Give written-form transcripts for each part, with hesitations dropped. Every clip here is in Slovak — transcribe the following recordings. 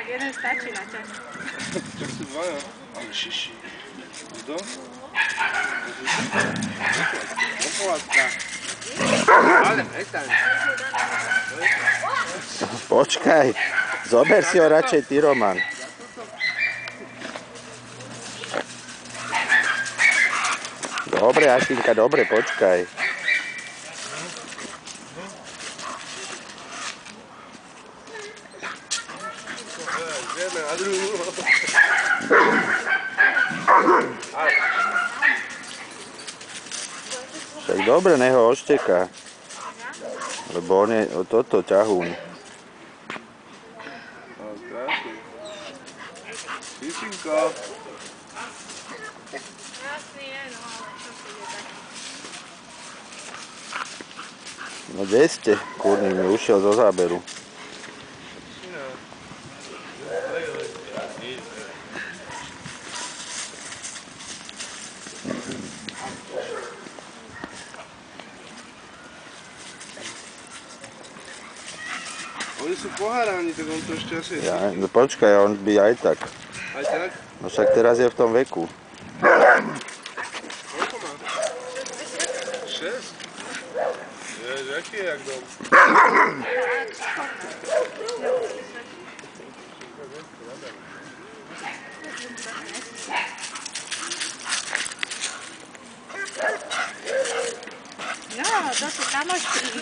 jeden stačí na ťa. Tak sú dvaja, ale šiši. Kto? Opolácka. Ale hejtan. Počkaj, zober si ho radšej ty, Roman. Dobre, Ašinka, dobre, počkaj. Ideme na druhú. Však dobre, nech ho odšteká. Lebo on je toto ťahún. Krásne. Šišinko. Krásny je, no ale čo si je tak. No kde ste? Kurník mi ušiel zo záberu. Oni sú poháraní, tak on to ešte asi... Ja, no počkaj, on by aj tak. Aj tak? No však teraz je v tom veku. Koľko má? 6? Jež, aký je jak dom? No, to sú kamošky.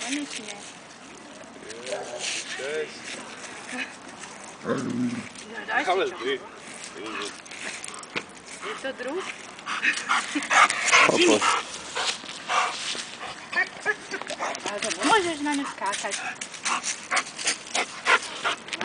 Konečne. 6. No, daj Ale si čo. ty. Je to druh? Opo. Ale to môžeš na ňu skákať.